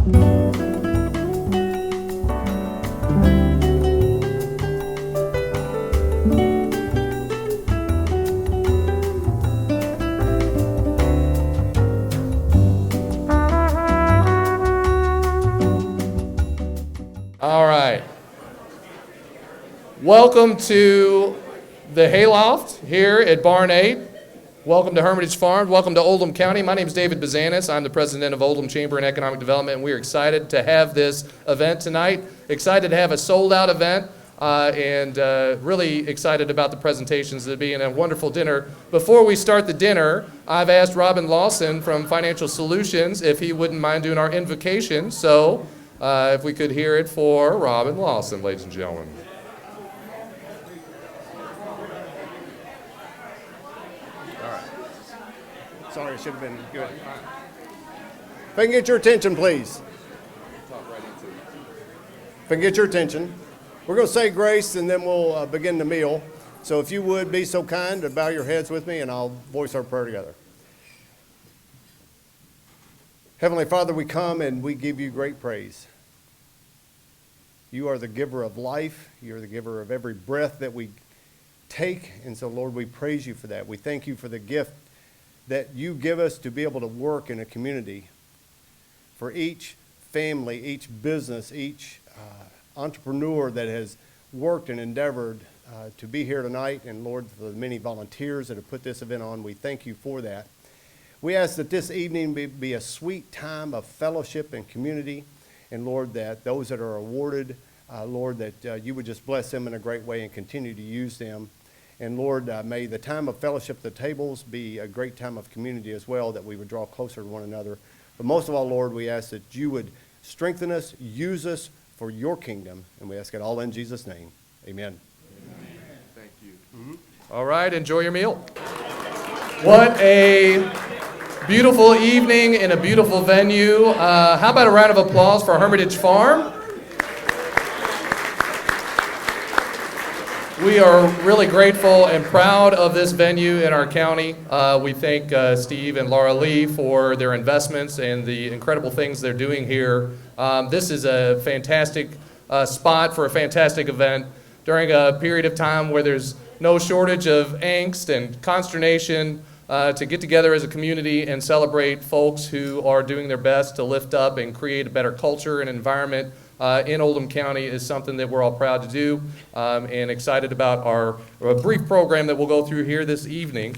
All right. Welcome to the Hayloft here at Barn 8. Welcome to Hermitage Farms. Welcome to Oldham County. My name is David Bazanis. I'm the president of Oldham Chamber and Economic Development, and we're excited to have this event tonight. Excited to have a sold-out event, and really excited about the presentations. It'll be a wonderful dinner. Before we start the dinner, I've asked Robin Lawson from Financial Solutions if he wouldn't mind doing our invocation. So if we could hear it for Robin Lawson, ladies and gentlemen. All right. Sorry, it should have been good. If I can get your attention, please. If I can get your attention. We're going to say grace, and then we'll begin the meal. So if you would be so kind to bow your heads with me, and I'll voice our prayer together. Heavenly Father, we come and we give you great praise. You are the giver of life. You're the giver of every breath that we take. And so, Lord, we praise you for that. We thank you for the gift that you give us to be able to work in a community. For each family, each business, each entrepreneur that has worked and endeavored to be here tonight. And, Lord, for the many volunteers that have put this event on, we thank you for that. We ask that this evening be a sweet time of fellowship and community. And, Lord, that those that are awarded, Lord, that you would just bless them in a great way and continue to use them. And, Lord, may the time of fellowship at the tables be a great time of community as well, that we would draw closer to one another. But most of all, Lord, we ask that you would strengthen us, use us for your kingdom. And we ask it all in Jesus' name. Amen. Amen. Thank you. Mm-hmm. All right, enjoy your meal. What a beautiful evening in a beautiful venue. How about a round of applause for Hermitage Farm? We are really grateful and proud of this venue in our county. We thank Steve and Laura Lee for their investments and the incredible things they're doing here. This is a fantastic spot for a fantastic event during a period of time where there's no shortage of angst and consternation. To get together as a community and celebrate folks who are doing their best to lift up and create a better culture and environment in Oldham County is something that we're all proud to do, and excited about our brief program that we'll go through here this evening.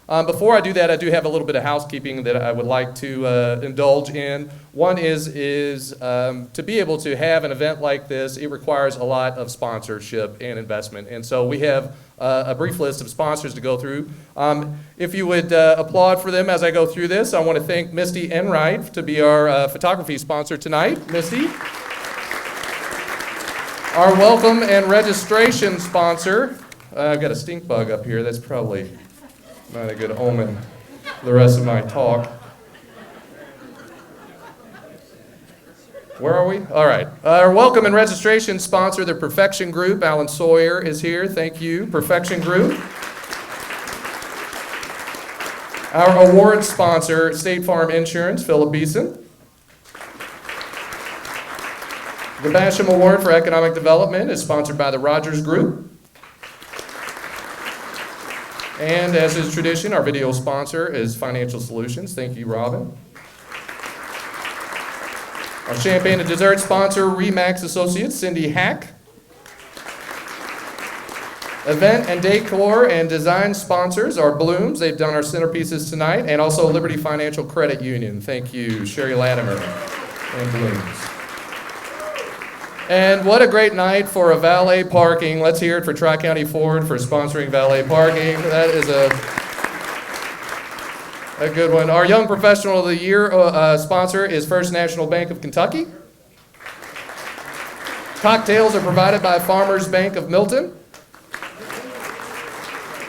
Before I do that, I do have a little bit of housekeeping that I would like to indulge in. One is to be able to have an event like this, it requires a lot of sponsorship and investment. And so we have a brief list of sponsors to go through. If you would applaud for them as I go through this, I want to thank Misty Enright to be our photography sponsor tonight. Misty. Our welcome and registration sponsor. I've got a stink bug up here. That's probably not a good omen for the rest of my talk. Where are we? All right. Our welcome and registration sponsor, the Perfection Group. Alan Sawyer is here. Thank you, Perfection Group. Our award sponsor, State Farm Insurance, Philip Beeson. The Basham Award for Economic Development is sponsored by the Rogers Group. And as is tradition, our video sponsor is Financial Solutions. Thank you, Robin. Our champagne and dessert sponsor, Remax Associates, Cindy Hack. Event and decor and design sponsors are Blooms. They've done our centerpieces tonight. And also Liberty Financial Credit Union. Thank you, Sherry Latimer and Blooms. And what a great night for a valet parking. Let's hear it for Tri-County Ford for sponsoring valet parking. That is a good one. Our Young Professional of the Year sponsor is First National Bank of Kentucky. Cocktails are provided by Farmers Bank of Milton.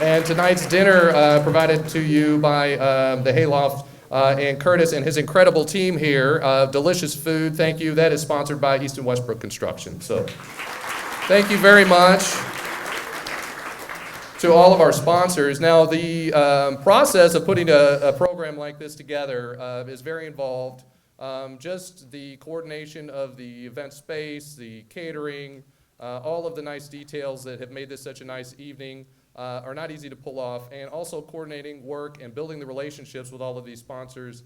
And tonight's dinner provided to you by the Hayloft and Curtis and his incredible team here. Delicious food, thank you. That is sponsored by East and Westbrook Construction. So thank you very much to all of our sponsors. Now, the process of putting a program like this together is very involved. just the coordination of the event space, the catering, all of the nice details that have made this such a nice evening are not easy to pull off, and also coordinating work and building the relationships with all of these sponsors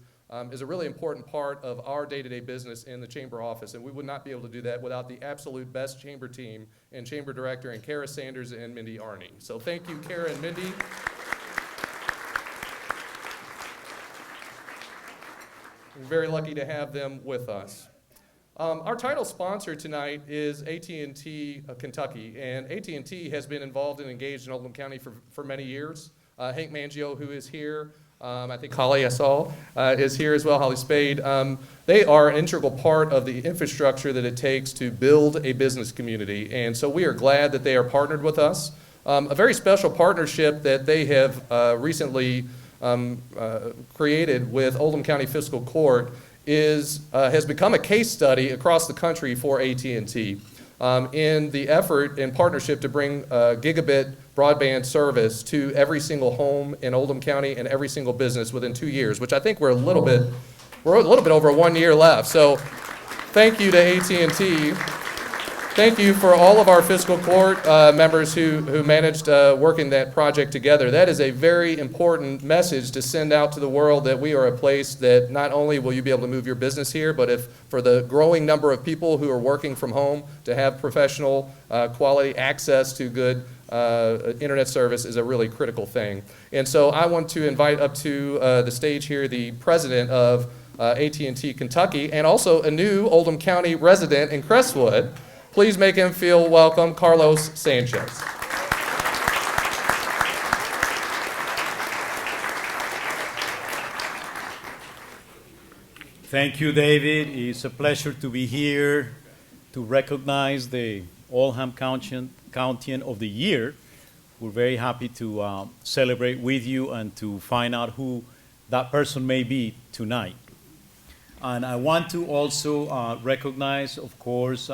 is a really important part of our day-to-day business in the chamber office, and we would not be able to do that without the absolute best chamber team and chamber director and Kara Sanders and Mindy Arney. So thank you, Kara and Mindy. We're very lucky to have them with us. Our title sponsor tonight is AT&T Kentucky, and AT&T has been involved and engaged in Oldham County for many years. Hank Mangio, who is here, I think Holly, I saw, is here as well, Holly Spade. They are an integral part of the infrastructure that it takes to build a business community, and so we are glad that they are partnered with us. A very special partnership that they have recently created with Oldham County Fiscal Court has become a case study across the country for AT&T in the effort and partnership to bring gigabit broadband service to every single home in Oldham County and every single business within 2 years, which I think we're a little bit over 1 year left. So thank you to AT&T. Thank you for all of our fiscal court members who managed working that project together. That is a very important message to send out to the world, that we are a place that not only will you be able to move your business here, but if for the growing number of people who are working from home to have professional quality access to good internet service is a really critical thing. And so I want to invite up to the stage here the president of AT&T Kentucky, and also a new Oldham County resident in Crestwood. Please make him feel welcome, Carlos Sanchez. Thank you, David. It's a pleasure to be here to recognize the Oldham Countain of the Year. We're very happy to celebrate with you and to find out who that person may be tonight. And I want to also recognize, of course,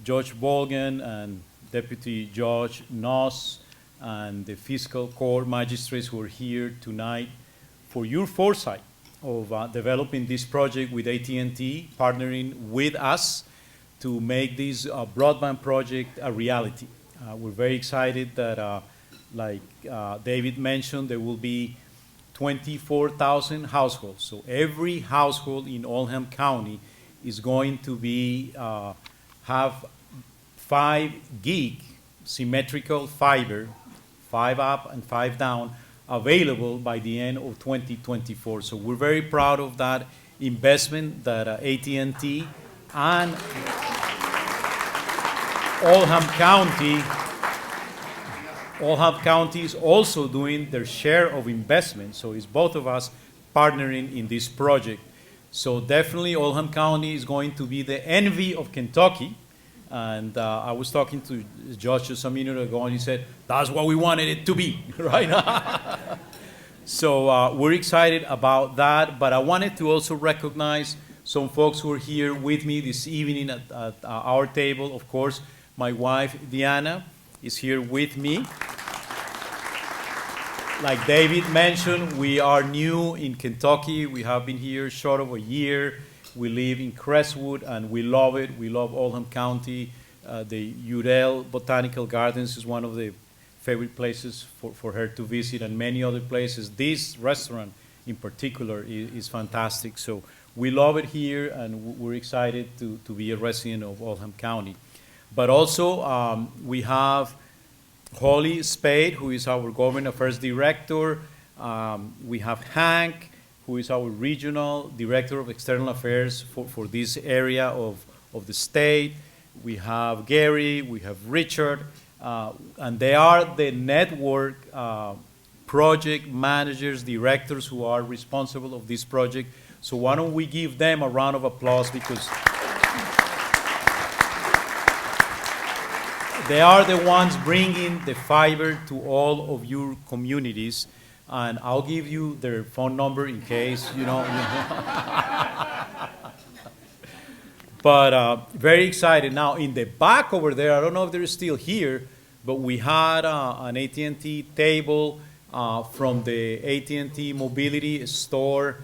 Judge Bolgan and Deputy Judge Noss and the fiscal court magistrates who are here tonight for your foresight of developing this project with AT&T, partnering with us to make this broadband project a reality. We're very excited that, like David mentioned, there will be 24,000 households. So every household in Oldham County is going to be have 5 gig symmetrical fiber, 5 up and 5 down, available by the end of 2024. So we're very proud of that investment that AT&T and Oldham County is also doing their share of investment. So it's both of us partnering in this project. So definitely Oldham County is going to be the envy of Kentucky. And I was talking to Josh just a minute ago, and he said, that's what we wanted it to be, right? So we're excited about that. But I wanted to also recognize some folks who are here with me this evening at our table. Of course, my wife, Diana, is here with me. Like David mentioned, we are new in Kentucky. We have been here short of a year. We live in Crestwood, and we love it. We love Oldham County. The Udell Botanical Gardens is one of the favorite places for her to visit, and many other places. This restaurant in particular is fantastic. So we love it here, and we're excited to be a resident of Oldham County. But also, we have Holly Spade, who is our Government Affairs Director. We have Hank, who is our Regional Director of External Affairs for this area of the state. We have Gary, we have Richard, and they are the network project managers, directors who are responsible of this project. So why don't we give them a round of applause, because they are the ones bringing the fiber to all of your communities. And I'll give you their phone number in case, you know. But very excited. Now, in the back over there, I don't know if they're still here, but we had an AT&T table from the AT&T Mobility store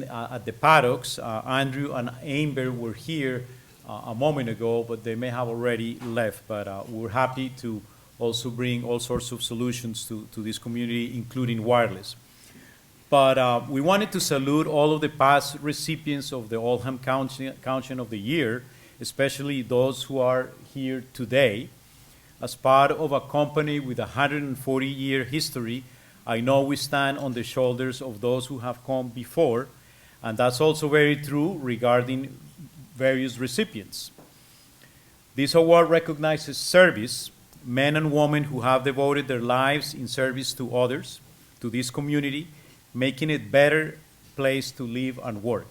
at the paddocks. Andrew and Amber were here a moment ago, but they may have already left. But we're happy to also bring all sorts of solutions to this community, including wireless. But we wanted to salute all of the past recipients of the Oldham Countin of the Year, especially those who are here today. As part of a company with a 140-year history, I know we stand on the shoulders of those who have come before, and that's also very true regarding various recipients. This award recognizes service, men and women who have devoted their lives in service to others, to this community, making it a better place to live and work.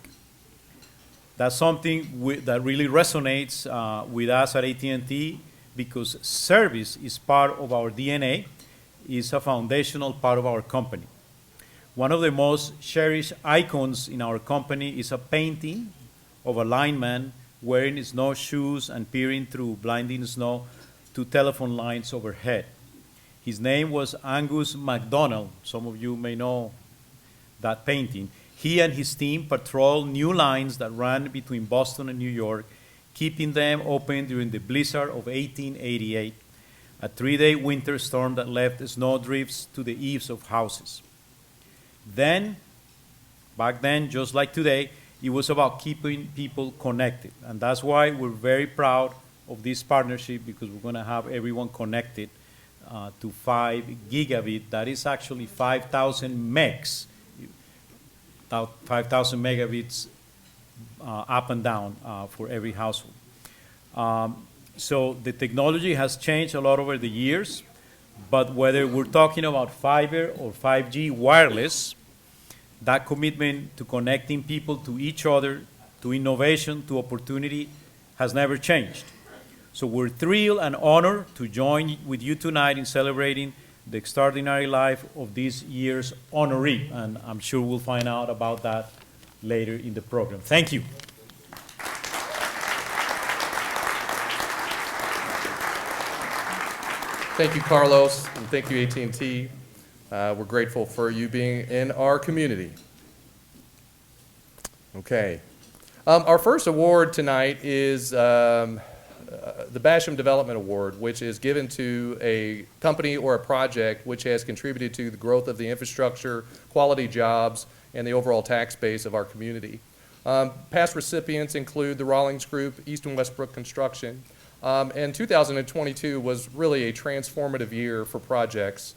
That's something that really resonates with us at AT&T, because service is part of our DNA, is a foundational part of our company. One of the most cherished icons in our company is a painting of a lineman wearing snowshoes and peering through blinding snow to telephone lines overhead. His name was Angus MacDonald. Some of you may know that painting. He and his team patrolled new lines that ran between Boston and New York, keeping them open during the blizzard of 1888, a 3-day winter storm that left snowdrifts to the eaves of houses. Back then, just like today, it was about keeping people connected. And that's why we're very proud of this partnership, because we're going to have everyone connected to 5 gigabit. That is actually 5,000 megs, 5,000 megabits up and down for every household. So the technology has changed a lot over the years, but whether we're talking about fiber or 5G wireless, that commitment to connecting people to each other, to innovation, to opportunity, has never changed. So we're thrilled and honored to join with you tonight in celebrating the extraordinary life of this year's honoree, and I'm sure we'll find out about that later in the program. Thank you. Thank you, Carlos, and thank you, AT&T. We're grateful for you being in our community. Okay. Our first award tonight is the Basham Development Award, which is given to a company or a project which has contributed to the growth of the infrastructure, quality jobs, and the overall tax base of our community. Past recipients include the Rawlings Group, East and Westbrook Construction, and 2022 was really a transformative year for projects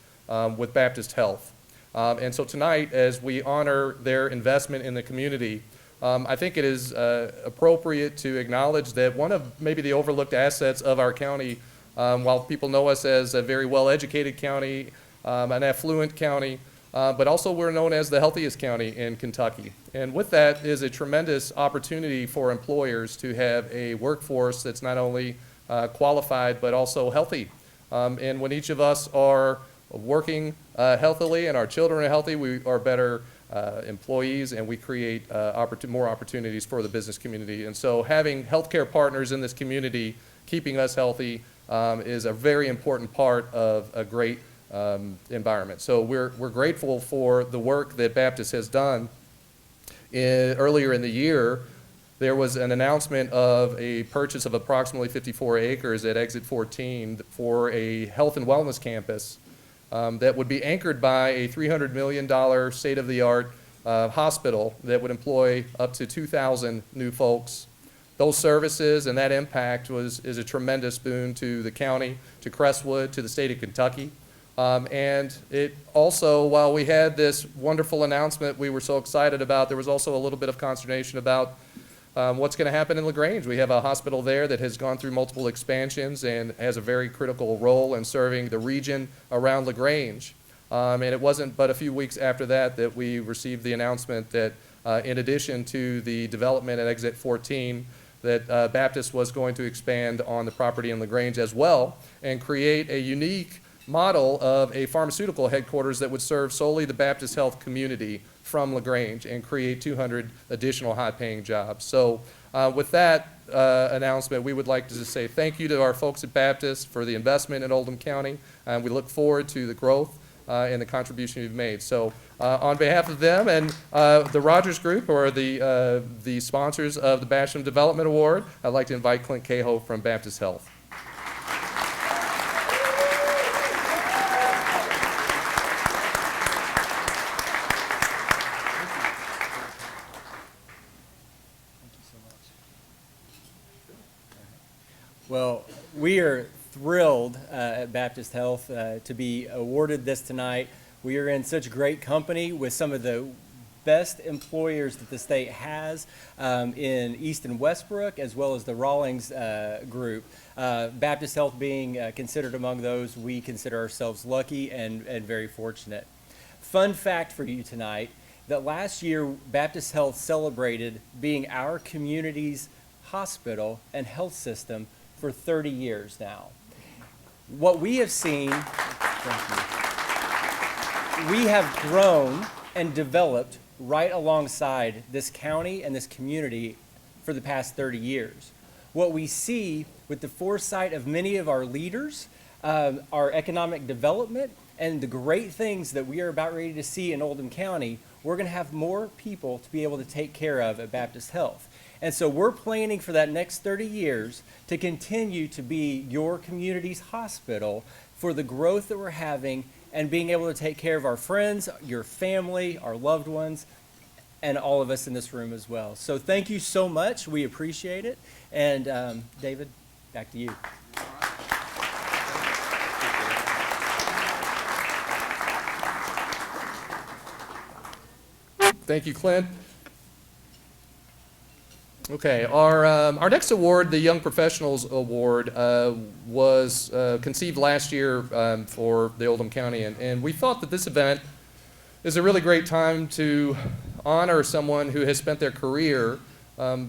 with Baptist Health. And so tonight, as we honor their investment in the community, I think it is appropriate to acknowledge that one of maybe the overlooked assets of our county, while people know us as a very well-educated county, an affluent county, but also we're known as the healthiest county in Kentucky. And with that is a tremendous opportunity for employers to have a workforce that's not only qualified but also healthy. And when each of us are working healthily and our children are healthy, we are better employees, and we create more opportunities for the business community. And so having healthcare partners in this community keeping us healthy is a very important part of a great environment. So we're grateful for the work that Baptist has done. Earlier in the year, there was an announcement of a purchase of approximately 54 acres at Exit 14 for a health and wellness campus that would be anchored by a $300 million state-of-the-art hospital that would employ up to 2,000 new folks. Those services and that impact is a tremendous boon to the county, to Crestwood, to the state of Kentucky. And it also, while we had this wonderful announcement we were so excited about, there was also a little bit of consternation about what's going to happen in LaGrange. We have a hospital there that has gone through multiple expansions and has a very critical role in serving the region around LaGrange. And it wasn't but a few weeks after that we received the announcement that in addition to the development at Exit 14, that Baptist was going to expand on the property in LaGrange as well and create a unique model of a pharmaceutical headquarters that would serve solely the Baptist Health community from LaGrange and create 200 additional high-paying jobs. So with that announcement, we would like to just say thank you to our folks at Baptist for the investment in Oldham County, and we look forward to the growth and the contribution you've made. So on behalf of them and the Rogers Group, who are the sponsors of the Basham Development Award, I'd like to invite Clint Cahoe from Baptist Health. Well, we are thrilled at Baptist Health to be awarded this tonight. We are in such great company with some of the best employers that the state has in East and Westbrook, as well as the Rawlings group. Baptist Health being considered among those, we consider ourselves lucky and very fortunate. Fun fact for you tonight, that last year Baptist Health celebrated being our community's hospital and health system for 30 years now. What we have seen, we have grown and developed right alongside this county and this community for the past 30 years. What we see with the foresight of many of our leaders, our economic development, and the great things that we are about ready to see in Oldham County, we're going to have more people to be able to take care of at Baptist Health. And so we're planning for that next 30 years to continue to be your community's hospital for the growth that we're having and being able to take care of our friends, your family, our loved ones, and all of us in this room as well. So thank you so much. We appreciate it. And David, back to you. Thank you, Clint. Okay, our next award, the Young Professionals Award, was conceived last year for the Oldham County, and we thought that this event is a really great time to honor someone who has spent their career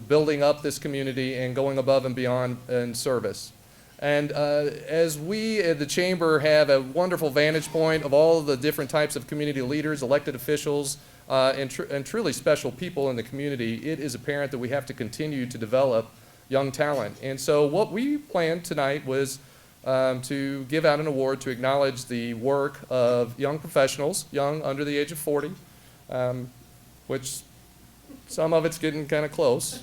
building up this community and going above and beyond in service. And as we at the Chamber have a wonderful vantage point of all the different types of community leaders, elected officials, and truly special people in the community, it is apparent that we have to continue to develop young talent. And so what we planned tonight was to give out an award to acknowledge the work of young professionals, young under the age of 40, which some of it's getting kind of close.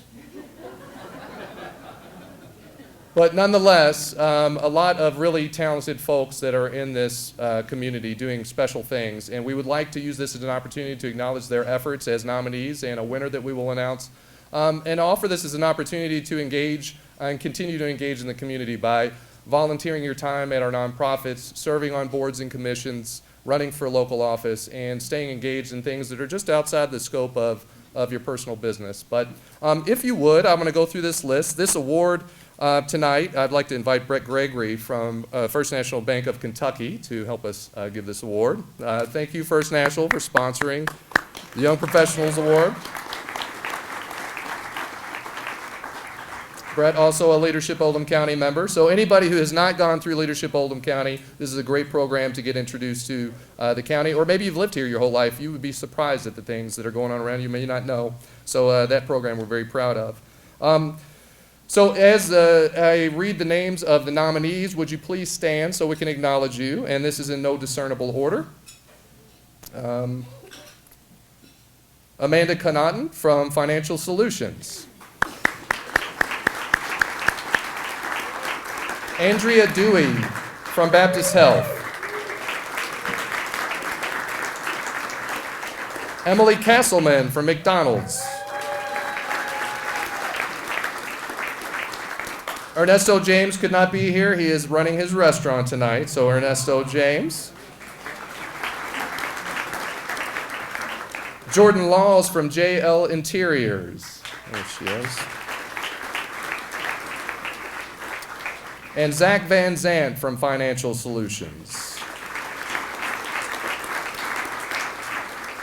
But nonetheless, a lot of really talented folks that are in this community doing special things. And we would like to use this as an opportunity to acknowledge their efforts as nominees and a winner that we will announce. And offer this as an opportunity to engage and continue to engage in the community by volunteering your time at our nonprofits, serving on boards and commissions, running for local office, and staying engaged in things that are just outside the scope of your personal business. But if you would, I'm going to go through this list. This award tonight, I'd like to invite Brett Gregory from First National Bank of Kentucky to help us give this award. Thank you, First National, for sponsoring the Young Professionals Award. Brett, also a Leadership Oldham County member. So anybody who has not gone through Leadership Oldham County, this is a great program to get introduced to the county. Or maybe you've lived here your whole life. You would be surprised at the things that are going on around you may not know. So that program we're very proud of. So as I read the names of the nominees, would you please stand so we can acknowledge you? And this is in no discernible order. Amanda Countain from Financial Solutions. Andrea Dewey from Baptist Health. Emily Castleman from McDonald's. Ernesto James could not be here. He is running his restaurant tonight, so Ernesto James. Jordan Laws from JL Interiors. There she is. And Zach Van Zant from Financial Solutions.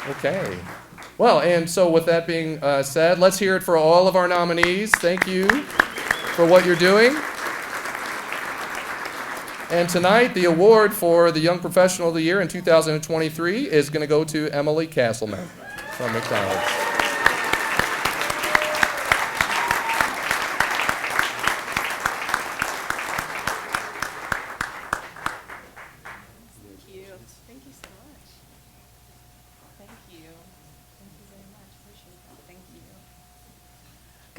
Okay. Well, and so with that being said, let's hear it for all of our nominees. Thank you for what you're doing. And tonight, the award for the Young Professional of the Year in 2023 is going to go to Emily Castleman from McDonald's. Thank you so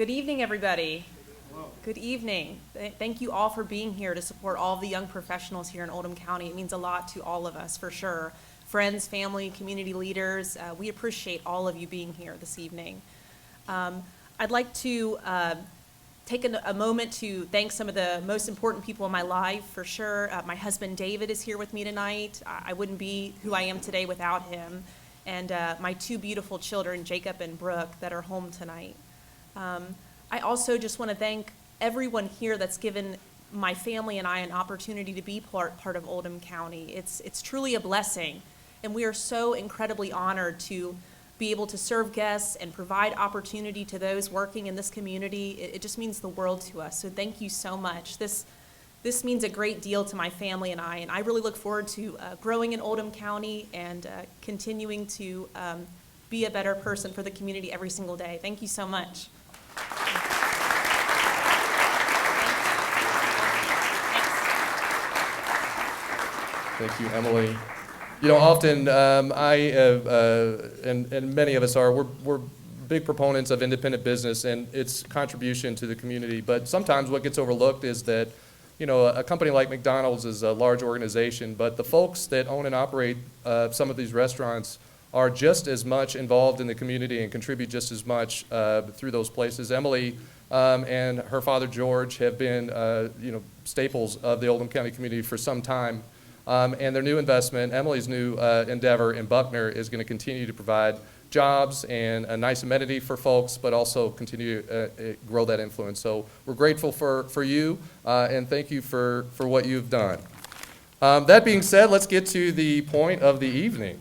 Good evening, everybody. Good evening. Thank you all for being here to support all of the young professionals here in Oldham County. It means a lot to all of us, for sure. Friends, family, community leaders, we appreciate all of you being here this evening. I'd like to take a moment to thank some of the most important people in my life, for sure. My husband, David, is here with me tonight. I wouldn't be who I am today without him. And my two beautiful children, Jacob and Brooke, that are home tonight. I also just want to thank everyone here that's given my family and I an opportunity to be part of Oldham County. It's truly a blessing, and we are so incredibly honored to be able to serve guests and provide opportunity to those working in this community. It just means the world to us, so thank you so much. This means a great deal to my family and I really look forward to growing in Oldham County and continuing to be a better person for the community every single day. Thank you so much. Thank you, Emily. You know, often I and many of us are, we're big proponents of independent business and its contribution to the community. But sometimes what gets overlooked is that, you know, a company like McDonald's is a large organization, but the folks that own and operate some of these restaurants are just as much involved in the community and contribute just as much through those places. Emily and her father George have been, you know, staples of the Oldham County community for some time. And their new investment, Emily's new endeavor in Buckner, is going to continue to provide jobs and a nice amenity for folks, but also continue to grow that influence. So we're grateful for you, and thank you for what you've done. That being said, let's get to the point of the evening.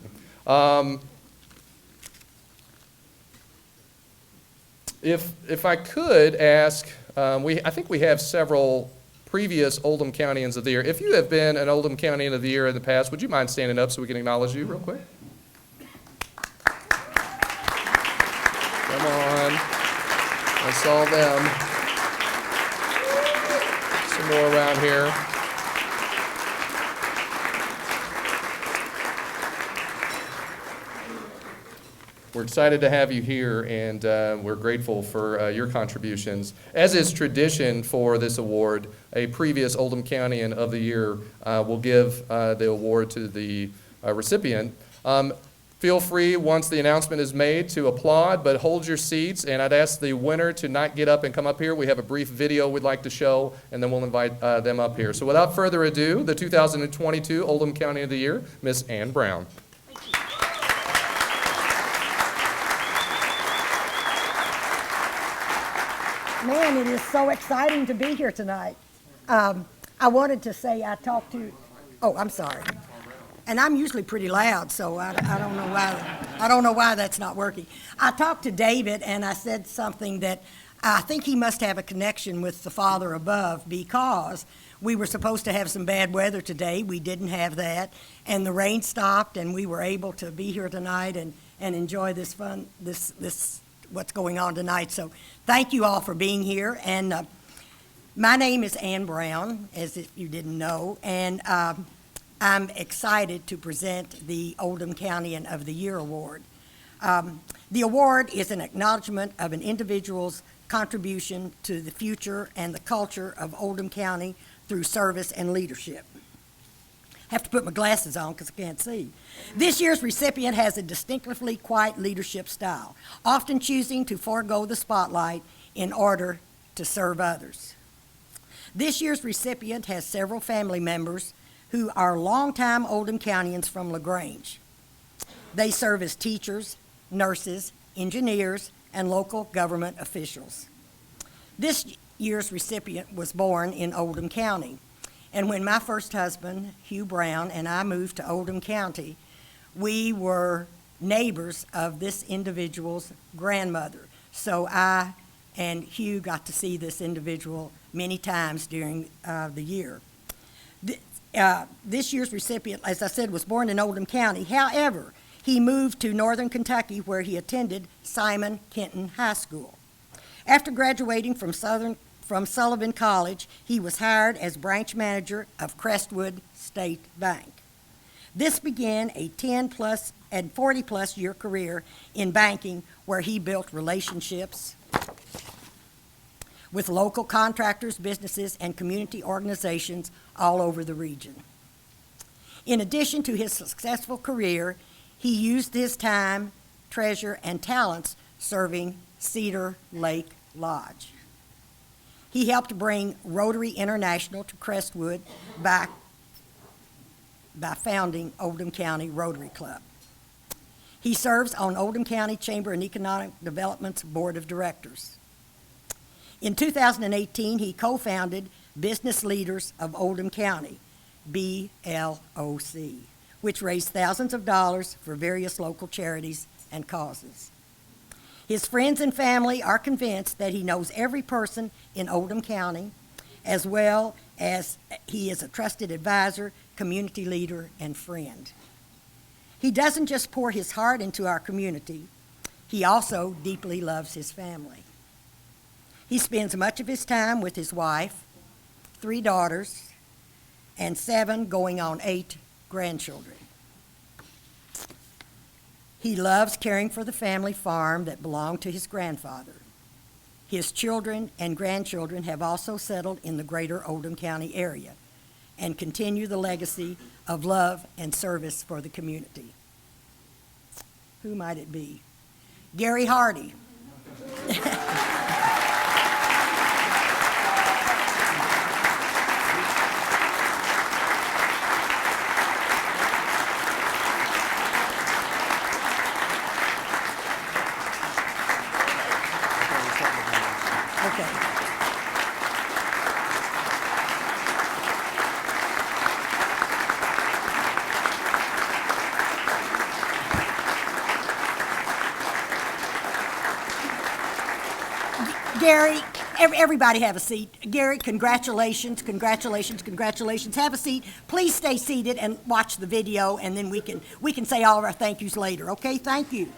If I could ask, I think we have several previous Oldham Countyans of the Year. If you have been an Oldham Countyan of the Year in the past, would you mind standing up so we can acknowledge you real quick? Come on. I saw them. Some more around here. We're excited to have you here, and we're grateful for your contributions. As is tradition for this award, a previous Oldham Countyan of the Year will give the award to the recipient. Feel free, once the announcement is made, to applaud, but hold your seats, and I'd ask the winner to not get up and come up here. We have a brief video we'd like to show, and then we'll invite them up here. So without further ado, the 2022 Oldham County of the Year, Miss Ann Brown. Man, it is so exciting to be here tonight. I wanted to say I talked to, oh, I'm sorry. And I'm usually pretty loud, so I don't know why that's not working. I talked to David and I said something that I think he must have a connection with the Father above, because we were supposed to have some bad weather today. We didn't have that, and the rain stopped, and we were able to be here tonight and enjoy this fun, this what's going on tonight. So thank you all for being here. And my name is Ann Brown, as if you didn't know, and I'm excited to present the Oldham Countyan of the Year Award. The award is an acknowledgement of an individual's contribution to the future and the culture of Oldham County through service and leadership. I have to put my glasses on because I can't see. This year's recipient has a distinctively quiet leadership style, often choosing to forego the spotlight in order to serve others. This year's recipient has several family members who are longtime Oldham Countyans from LaGrange. They serve as teachers, nurses, engineers, and local government officials. This year's recipient was born in Oldham County. And when my first husband, Hugh Brown, and I moved to Oldham County, we were neighbors of this individual's grandmother. So I and Hugh got to see this individual many times during the year. This year's recipient, as I said, was born in Oldham County. However, he moved to northern Kentucky, where he attended Simon Kenton High School. After graduating from Sullivan College, he was hired as branch manager of Crestwood State Bank. This began a 10-plus and 40-plus year career in banking, where he built relationships with local contractors, businesses, and community organizations all over the region. In addition to his successful career, he used his time, treasure, and talents serving Cedar Lake Lodge. He helped bring Rotary International to Crestwood by founding Oldham County Rotary Club. He serves on Oldham County Chamber and Economic Development's Board of Directors. In 2018, he co-founded Business Leaders of Oldham County, BLOC, which raised thousands of dollars for various local charities and causes. His friends and family are convinced that he knows every person in Oldham County, as well as he is a trusted advisor, community leader, and friend. He doesn't just pour his heart into our community, he also deeply loves his family. He spends much of his time with his wife, 3 daughters, and 7 going on 8 grandchildren. He loves caring for the family farm that belonged to his grandfather. His children and grandchildren have also settled in the greater Oldham County area and continue the legacy of love and service for the community. Who might it be? Gary Hardy. Gary, everybody have a seat. Gary, congratulations, congratulations, congratulations. Have a seat. Please stay seated and watch the video, and then we can say all of our thank yous later, okay? Thank you.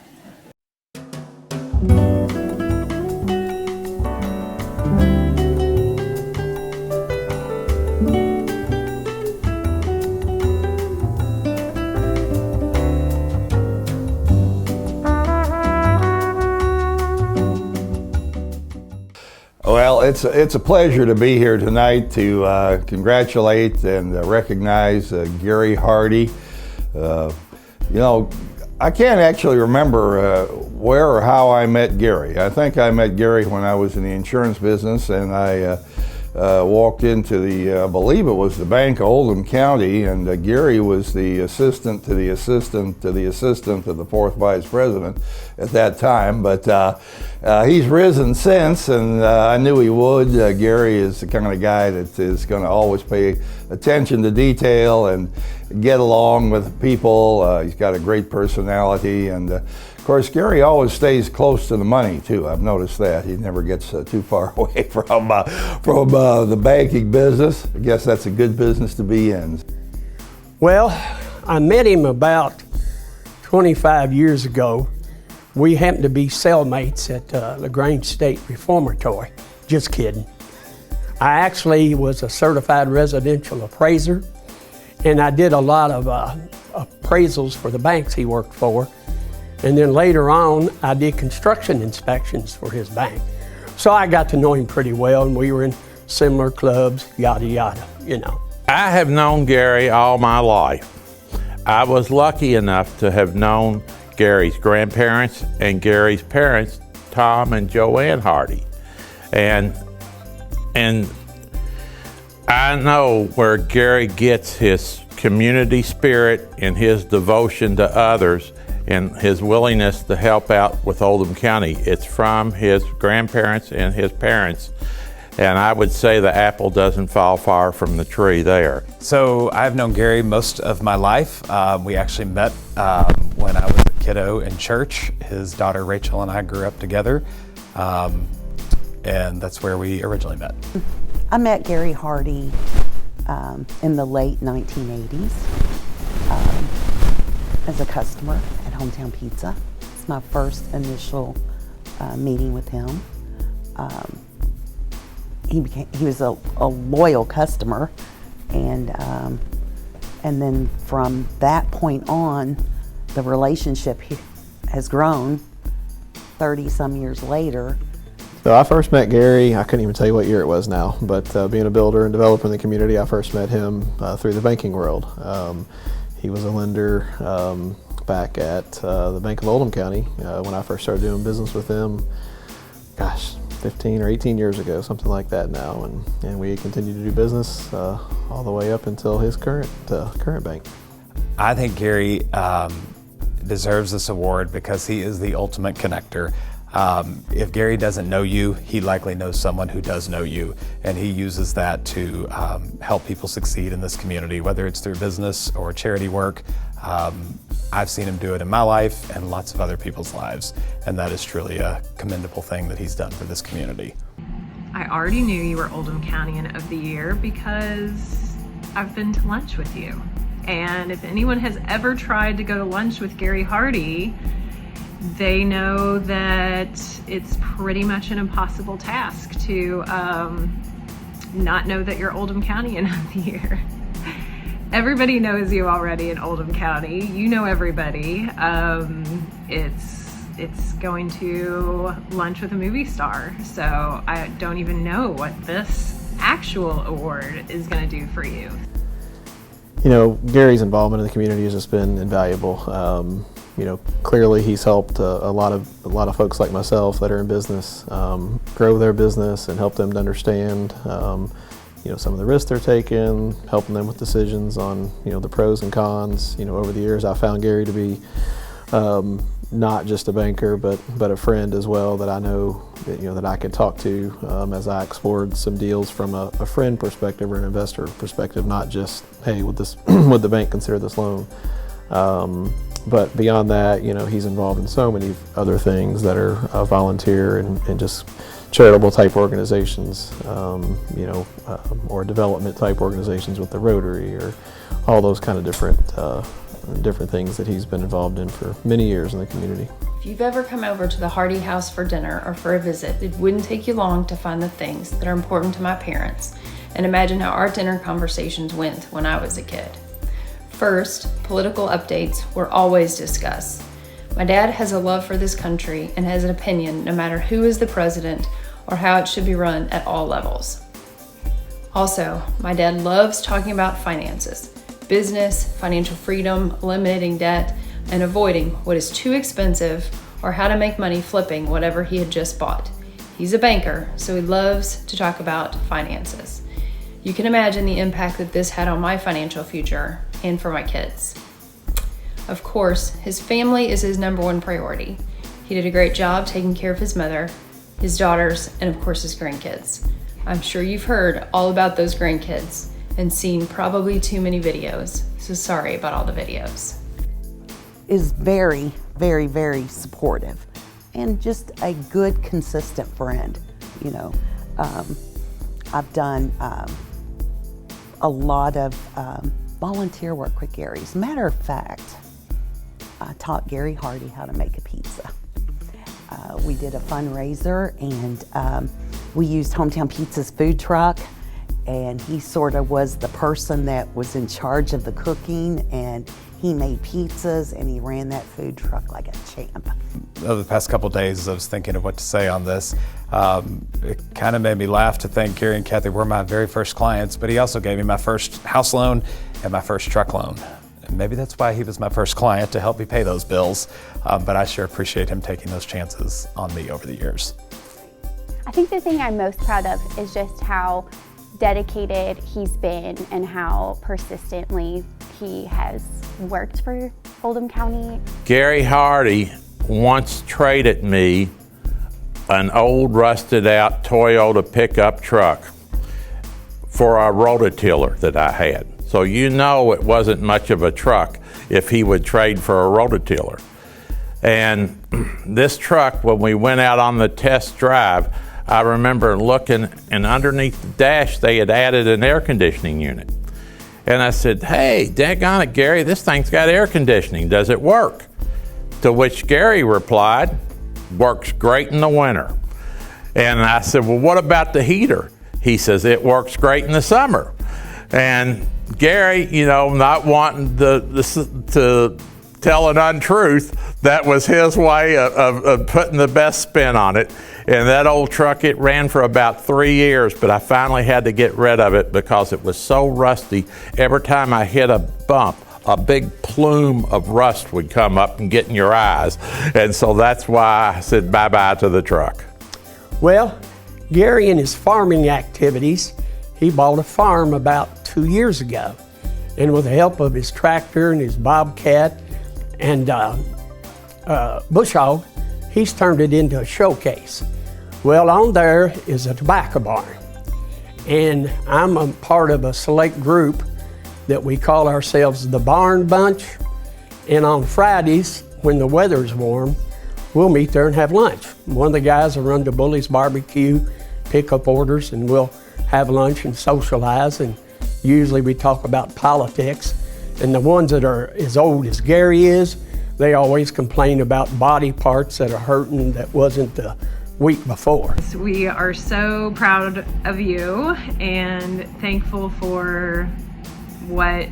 Well, it's a pleasure to be here tonight to congratulate and recognize Gary Hardy. You know, I can't actually remember where or how I met Gary. I think I met Gary when I was in the insurance business, and I walked into I believe it was the Bank of Oldham County, and Gary was the assistant to the assistant to the assistant to the 4th vice president at that time. But he's risen since, and I knew he would. Gary is the kind of guy that is going to always pay attention to detail and get along with people. He's got a great personality, and of course, Gary always stays close to the money too. I've noticed that. He never gets too far away from the banking business. I guess that's a good business to be in. Well, I met him about 25 years ago. We happened to be cellmates at LaGrange State Reformatory. Just kidding. I actually was a certified residential appraiser, and I did a lot of appraisals for the banks he worked for. And then later on, I did construction inspections for his bank. So I got to know him pretty well, and we were in similar clubs, yada, yada, you know. I have known Gary all my life. I was lucky enough to have known Gary's grandparents and Gary's parents, Tom and Joanne Hardy. And I know where Gary gets his community spirit and his devotion to others and his willingness to help out with Oldham County. It's from his grandparents and his parents. And I would say the apple doesn't fall far from the tree there. So I've known Gary most of my life. We actually met when I was a kiddo in church. His daughter Rachel and I grew up together. And that's where we originally met. I met Gary Hardy in the late 1980s as a customer at Hometown Pizza. It's my first initial meeting with him. He was a loyal customer, and then from that point on, the relationship has grown 30 some years later So I first met Gary, I couldn't even tell you what year it was now, but being a builder and developer in the community, I first met him through the banking world. He was a lender back at the Bank of Oldham County when I first started doing business with them, gosh, 15 or 18 years ago, something like that now, and we continue to do business all the way up until his current bank. I think Gary deserves this award because he is the ultimate connector. If Gary doesn't know you, he likely knows someone who does know you, and he uses that to help people succeed in this community, whether it's through business or charity work. I've seen him do it in my life and lots of other people's lives, and that is truly a commendable thing that he's done for this community. I already knew you were Oldham Countian of the Year because I've been to lunch with you. And if anyone has ever tried to go to lunch with Gary Hardy, they know that it's pretty much an impossible task to not know that you're Oldham Countian of the Year. Everybody knows you already in Oldham County. You know everybody. It's going to lunch with a movie star. So I don't even know what this actual award is going to do for you. You know, Gary's involvement in the community has just been invaluable. You know, clearly he's helped a lot of folks like myself that are in business grow their business and help them to understand you know, some of the risks they're taking, helping them with decisions on, you know, the pros and cons. You know, over the years I found Gary to be not just a banker but a friend as well, that I know that, you know, that I could talk to as I explored some deals from a friend perspective or an investor perspective, not just, hey, would the bank consider this loan? But beyond that, you know, he's involved in so many other things that are volunteer and just charitable type organizations, you know, or development type organizations with the Rotary, or all those kind of different things that he's been involved in for many years in the community. If you've ever come over to the Hardy House for dinner or for a visit, it wouldn't take you long to find the things that are important to my parents, and imagine how our dinner conversations went when I was a kid. First, political updates were always discussed. My dad has a love for this country and has an opinion no matter who is the president or how it should be run at all levels. Also, my dad loves talking about finances, business, financial freedom, eliminating debt, and avoiding what is too expensive or how to make money flipping whatever he had just bought. He's a banker, so he loves to talk about finances. You can imagine the impact that this had on my financial future and for my kids. Of course, his family is his #1 priority. He did a great job taking care of his mother, his daughters, and of course his grandkids. I'm sure you've heard all about those grandkids and seen probably too many videos, so sorry about all the videos. Is very, very, very supportive and just a good, consistent friend. You know, I've done a lot of volunteer work with Gary. As a matter of fact, I taught Gary Hardy how to make a pizza. We did a fundraiser, and we used Hometown Pizza's food truck, and he sort of was the person that was in charge of the cooking, and he made pizzas and he ran that food truck like a champ. Over the past couple of days, I was thinking of what to say on this. It kind of made me laugh to think Gary and Kathy were my very first clients, but he also gave me my first house loan and my first truck loan. And maybe that's why he was my first client, to help me pay those bills. But I sure appreciate him taking those chances on me over the years. I think the thing I'm most proud of is just how dedicated he's been and how persistently he has worked for Oldham County. Gary Hardy once traded me an old rusted out Toyota pickup truck for a rototiller that I had. So you know it wasn't much of a truck if he would trade for a rototiller. And this truck, when we went out on the test drive, I remember looking, and underneath the dash they had added an air conditioning unit. And I said, hey, daggone it, Gary, this thing's got air conditioning, does it work? To which Gary replied, works great in the winter. And I said, well, what about the heater? He says, it works great in the summer. And Gary, you know, not wanting to tell an untruth, that was his way of putting the best spin on it. And that old truck, it ran for about 3 years, but I finally had to get rid of it because it was so rusty. Every time I hit a bump, a big plume of rust would come up and get in your eyes. And so that's why I said bye-bye to the truck. Well, Gary and his farming activities, he bought a farm about 2 years ago. And with the help of his tractor and his bobcat and bush hog, he's turned it into a showcase. Well, on there is a tobacco barn. And I'm a part of a select group that we call ourselves the Barn Bunch. And on Fridays, when the weather's warm, we'll meet there and have lunch. One of the guys will run to Bully's Barbecue, pick up orders, and we'll have lunch and socialize. And usually we talk about politics. And the ones that are as old as Gary is, they always complain about body parts that are hurting that wasn't the week before. We are so proud of you and thankful for what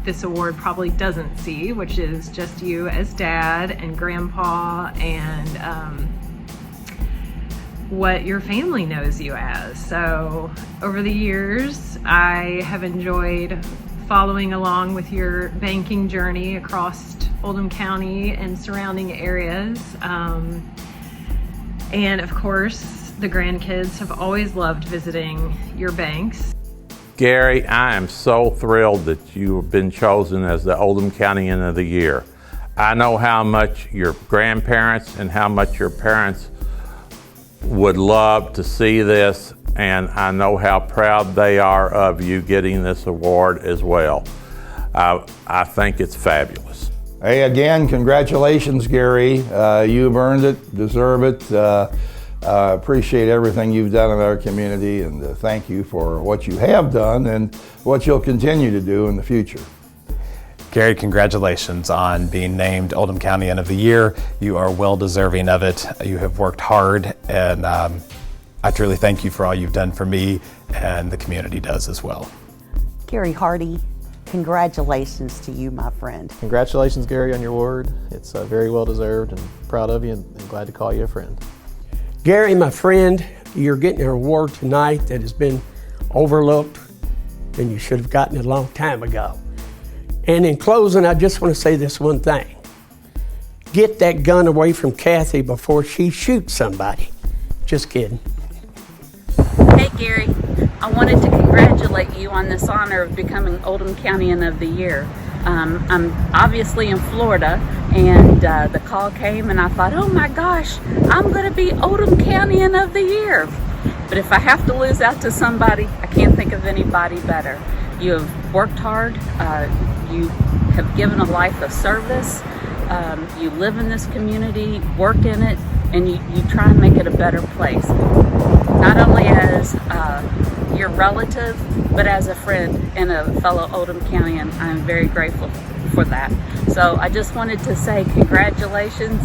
this award probably doesn't see, which is just you as dad and grandpa and what your family knows you as. So over the years, I have enjoyed following along with your banking journey across Oldham County and surrounding areas. And of course, the grandkids have always loved visiting your banks. Gary, I am so thrilled that you have been chosen as the Oldham County of the Year. I know how much your grandparents and how much your parents would love to see this, and I know how proud they are of you getting this award as well. I think it's fabulous. Hey, again, congratulations, Gary. You've earned it, deserve it. Appreciate everything you've done in our community, and thank you for what you have done and what you'll continue to do in the future. Gary, congratulations on being named Oldham County End of the Year. You are well deserving of it. You have worked hard, and I truly thank you for all you've done for me, and the community does as well. Gary Hardy, congratulations to you, my friend. Congratulations, Gary, on your award. It's very well deserved, and proud of you, and glad to call you a friend. Gary, my friend, you're getting an award tonight that has been overlooked, and you should have gotten it a long time ago. And in closing, I just want to say this one thing. Get that gun away from Kathy before she shoots somebody. Just kidding. Hey Gary, I wanted to congratulate you on this honor of becoming Oldham County of the Year. I'm obviously in Florida, and the call came and I thought, oh my gosh, I'm going to be Oldham County of the Year. But if I have to lose out to somebody, I can't think of anybody better. You have worked hard, you have given a life of service, you live in this community, work in it, and you try and make it a better place. Not only as your relative, but as a friend and a fellow Oldham County, and I'm very grateful for that. So I just wanted to say congratulations,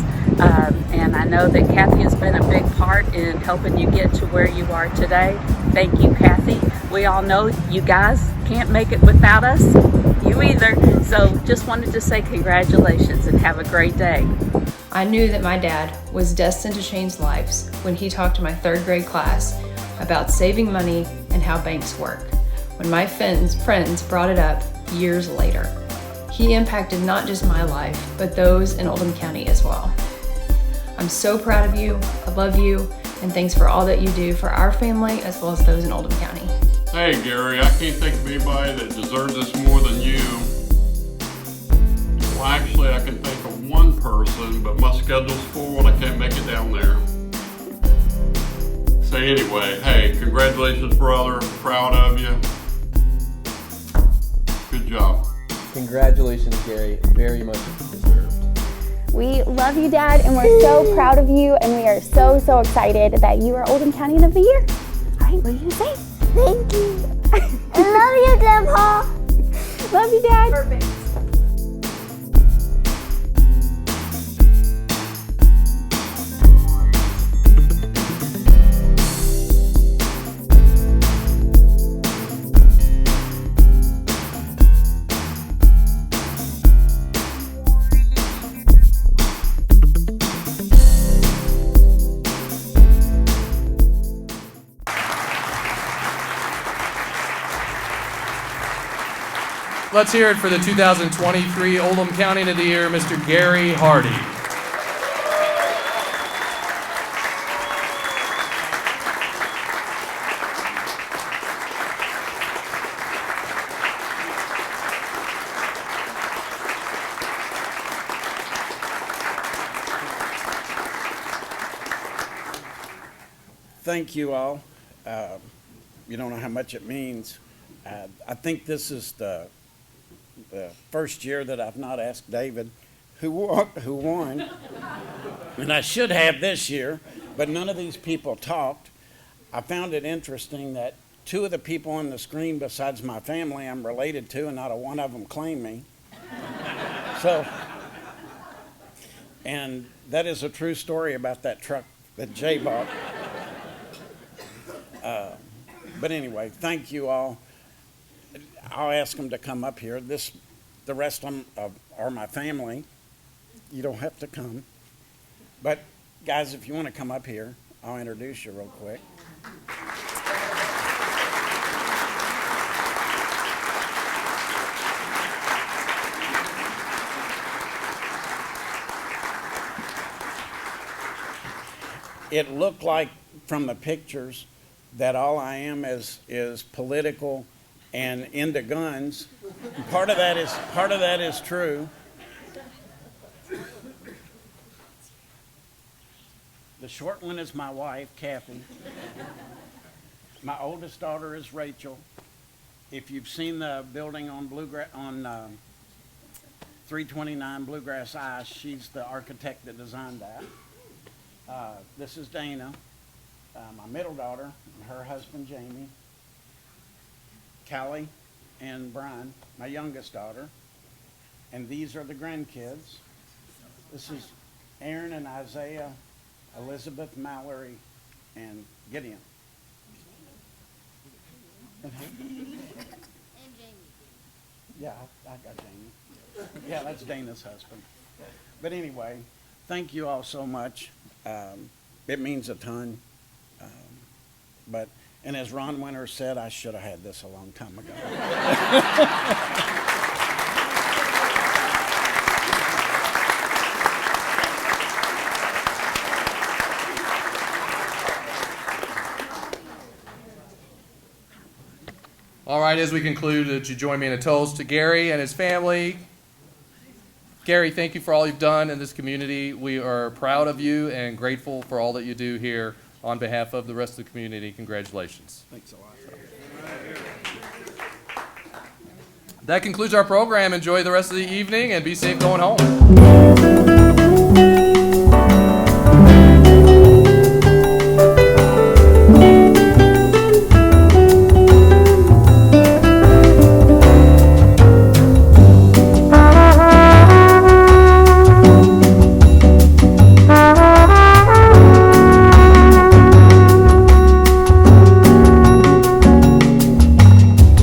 and I know that Kathy has been a big part in helping you get to where you are today. Thank you, Kathy. We all know you guys can't make it without us. You either. So just wanted to say congratulations and have a great day. I knew that my dad was destined to change lives when he talked to my third grade class about saving money and how banks work, when my friends brought it up years later. He impacted not just my life, but those in Oldham County as well. I'm so proud of you, I love you, and thanks for all that you do for our family as well as those in Oldham County. Hey Gary, I can't think of anybody that deserves this more than you. Well, actually, I can think of one person, but my schedule's full and I can't make it down there. So anyway, hey, congratulations, brother. Proud of you. Good job. Congratulations, Gary. Very much deserved. We love you, Dad, and we're so proud of you, and we are so, so excited that you are Oldham County of the Year. All right, what are you going to say? Thank you. I love you, Grandpa. Love you, Dad. Perfect. Let's hear it for the 2023 Oldham County of the Year, Mr. Gary Hardy. Thank you all. You don't know how much it means. I think this is the first year that I've not asked David who won. And I should have this year, but none of these people talked. I found it interesting that two of the people on the screen besides my family I'm related to, and not a one of them claimed me. So, and that is a true story about that truck that Jay bought. But anyway, thank you all. I'll ask them to come up here. The rest of them are my family. You don't have to come. But guys, if you want to come up here, I'll introduce you real quick. It looked like from the pictures that all I am is political and into guns. And part of that is true. The short one is my wife, Kathy. My oldest daughter is Rachel. If you've seen the building on 329 Bluegrass Ice, she's the architect that designed that. This is Dana, my middle daughter, and her husband Jamie. Callie and Brian, my youngest daughter. And these are the grandkids. This is Aaron and Isaiah, Elizabeth, Mallory, and Gideon. And Jamie. Yeah, I got Jamie. Yeah, that's Dana's husband. But anyway, thank you all so much. It means a ton. And as Ron Winter said, I should have had this a long time ago. All right, as we conclude, would you join me in a toast to Gary and his family? Gary, thank you for all you've done in this community. We are proud of you and grateful for all that you do here. On behalf of the rest of the community, congratulations. Thanks a lot. That concludes our program. Enjoy the rest of the evening and be safe going home.